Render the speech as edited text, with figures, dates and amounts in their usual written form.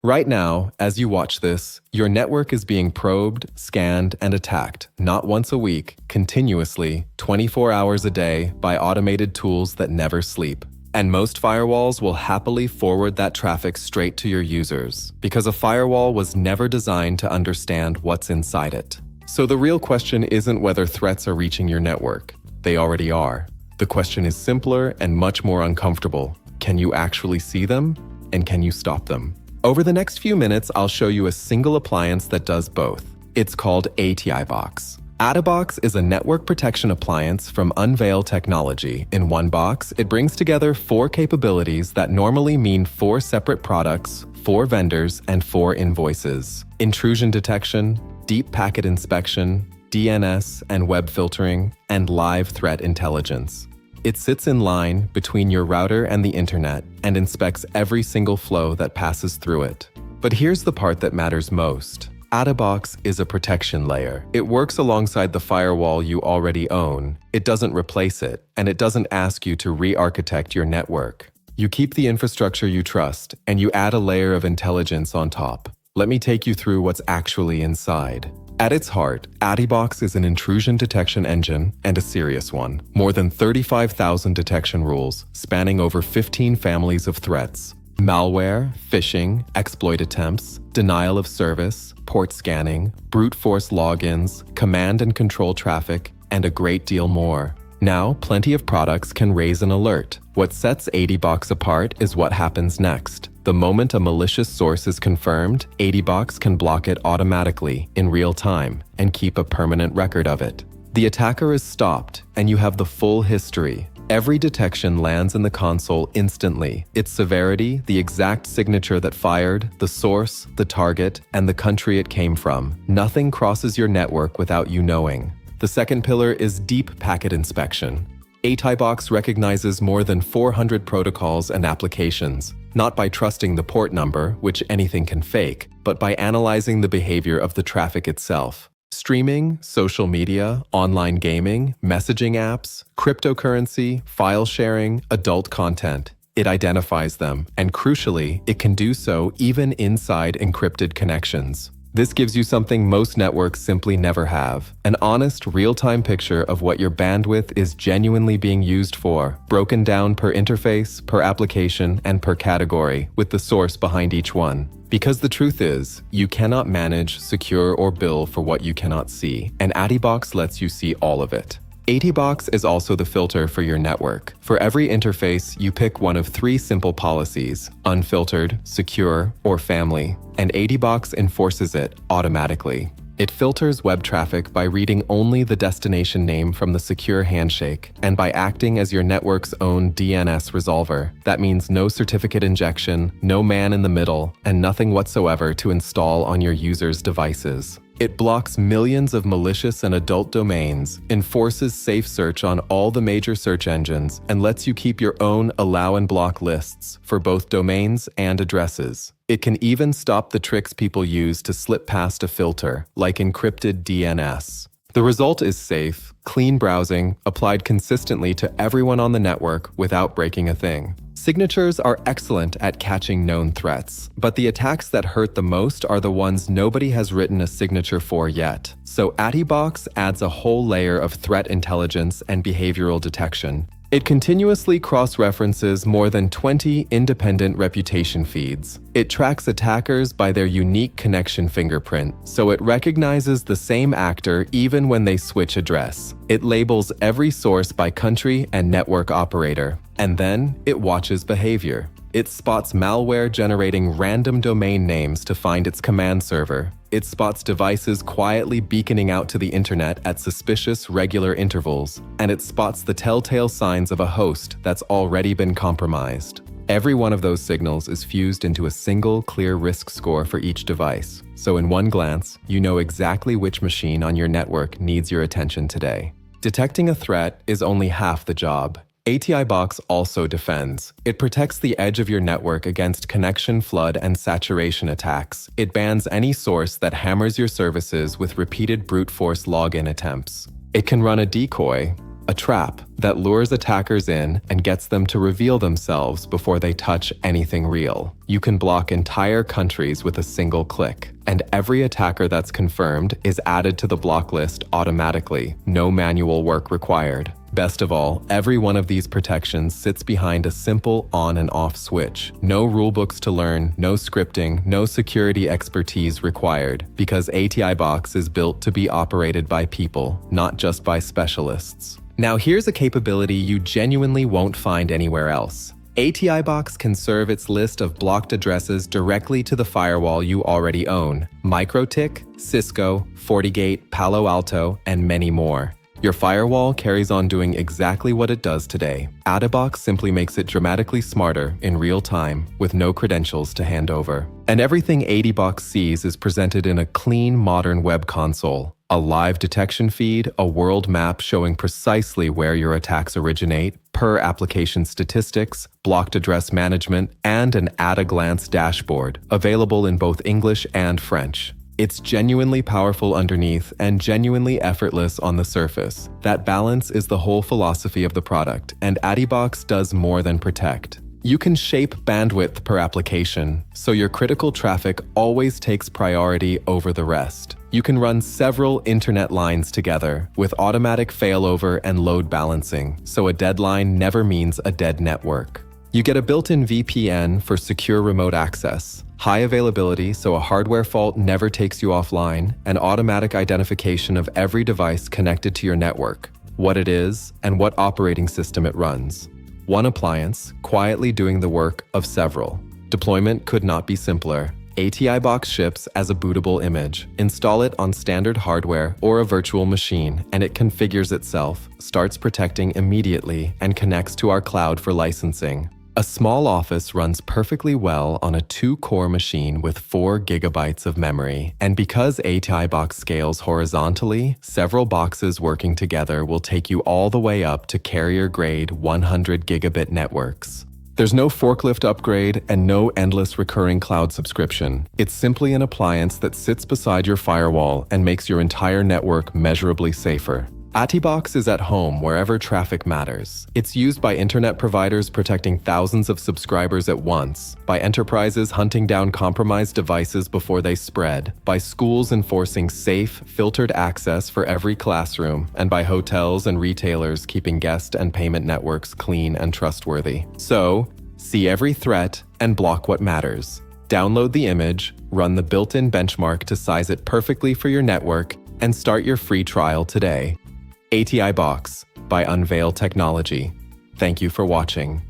Right now, as you watch this, your network is being probed, scanned, and attacked, not once a week, continuously, 24 hours a day, by automated tools that never sleep. And most firewalls will happily forward that traffic straight to your users, because a firewall was never designed to understand what's inside it. So the real question isn't whether threats are reaching your network. They already are. The question is simpler and much more uncomfortable. Can you actually see them? And can you stop them? Over the next few minutes, I'll show you a single appliance that does both. It's called ATiBox. ATiBox is a network protection appliance from Unveil Technology. In one box, it brings together 4 capabilities that normally mean 4 separate products, 4 vendors, and 4 invoices: intrusion detection, deep packet inspection, DNS and web filtering, and live threat intelligence. It sits in line between your router and the internet and inspects every single flow that passes through it. But here's the part that matters most. ATiBox is a protection layer. It works alongside the firewall you already own. It doesn't replace it, and it doesn't ask you to re-architect your network. You keep the infrastructure you trust, and you add a layer of intelligence on top. Let me take you through what's actually inside. At its heart, ATiBox is an intrusion detection engine, and a serious one. More than 35,000 detection rules, spanning over 15 families of threats: malware, phishing, exploit attempts, denial of service, port scanning, brute force logins, command and control traffic, and a great deal more. Now, plenty of products can raise an alert. What sets ATiBox apart is what happens next. The moment a malicious source is confirmed, ATiBox can block it automatically, in real time, and keep a permanent record of it. The attacker is stopped, and you have the full history. Every detection lands in the console instantly. Its severity, the exact signature that fired, the source, the target, and the country it came from. Nothing crosses your network without you knowing. The second pillar is deep packet inspection. ATiBox recognizes more than 400 protocols and applications, not by trusting the port number, which anything can fake, but by analyzing the behavior of the traffic itself. Streaming, social media, online gaming, messaging apps, cryptocurrency, file sharing, adult content. It identifies them, and crucially, it can do so even inside encrypted connections. This gives you something most networks simply never have: an honest, real-time picture of what your bandwidth is genuinely being used for, broken down per interface, per application, and per category, with the source behind each one. Because the truth is, you cannot manage, secure, or bill for what you cannot see, and ATiBox lets you see all of it. ATiBox is also the filter for your network. For every interface, you pick one of 3 simple policies: unfiltered, secure, or family, and ATiBox enforces it automatically. It filters web traffic by reading only the destination name from the secure handshake, and by acting as your network's own DNS resolver. That means no certificate injection, no man in the middle, and nothing whatsoever to install on your users' devices. It blocks millions of malicious and adult domains, enforces safe search on all the major search engines, and lets you keep your own allow and block lists for both domains and addresses. It can even stop the tricks people use to slip past a filter, like encrypted DNS. The result is safe, clean browsing, applied consistently to everyone on the network without breaking a thing. Signatures are excellent at catching known threats, but the attacks that hurt the most are the ones nobody has written a signature for yet. So ATiBox adds a whole layer of threat intelligence and behavioral detection. It continuously cross-references more than 20 independent reputation feeds. It tracks attackers by their unique connection fingerprint, so it recognizes the same actor even when they switch address. It labels every source by country and network operator, and then it watches behavior. It spots malware generating random domain names to find its command server. It spots devices quietly beaconing out to the internet at suspicious, regular intervals. And it spots the telltale signs of a host that's already been compromised. Every one of those signals is fused into a single, clear risk score for each device. So in one glance, you know exactly which machine on your network needs your attention today. Detecting a threat is only half the job. ATiBox also defends. It protects the edge of your network against connection flood and saturation attacks. It bans any source that hammers your services with repeated brute force login attempts. It can run a decoy, a trap that lures attackers in and gets them to reveal themselves before they touch anything real. You can block entire countries with a single click, and every attacker that's confirmed is added to the block list automatically, no manual work required. Best of all, every one of these protections sits behind a simple on and off switch. No rulebooks to learn, no scripting, no security expertise required, because ATiBox is built to be operated by people, not just by specialists. Now here's a capability you genuinely won't find anywhere else. ATiBox can serve its list of blocked addresses directly to the firewall you already own: MikroTik, Cisco, FortiGate, Palo Alto, and many more. Your firewall carries on doing exactly what it does today. ATiBox simply makes it dramatically smarter in real time with no credentials to hand over. And everything ATiBox sees is presented in a clean, modern web console. A live detection feed, a world map showing precisely where your attacks originate, per application statistics, blocked address management, and an at-a-glance dashboard, available in both English and French. It's genuinely powerful underneath and genuinely effortless on the surface. That balance is the whole philosophy of the product, and ATiBox does more than protect. You can shape bandwidth per application, so your critical traffic always takes priority over the rest. You can run several internet lines together with automatic failover and load balancing, so a deadline never means a dead network. You get a built-in VPN for secure remote access, high availability so a hardware fault never takes you offline, and automatic identification of every device connected to your network, what it is, and what operating system it runs. One appliance, quietly doing the work of several. Deployment could not be simpler. ATiBox ships as a bootable image. Install it on standard hardware or a virtual machine, and it configures itself, starts protecting immediately, and connects to our cloud for licensing. A small office runs perfectly well on a 2-core machine with 4 GB of memory. And because ATiBox scales horizontally, several boxes working together will take you all the way up to carrier-grade 100 gigabit networks. There's no forklift upgrade and no endless recurring cloud subscription. It's simply an appliance that sits beside your firewall and makes your entire network measurably safer. ATiBox is at home wherever traffic matters. It's used by internet providers protecting thousands of subscribers at once, by enterprises hunting down compromised devices before they spread, by schools enforcing safe, filtered access for every classroom, and by hotels and retailers keeping guest and payment networks clean and trustworthy. So, see every threat and block what matters. Download the image, run the built-in benchmark to size it perfectly for your network, and start your free trial today. ATiBox by Unveil Technology. Thank you for watching.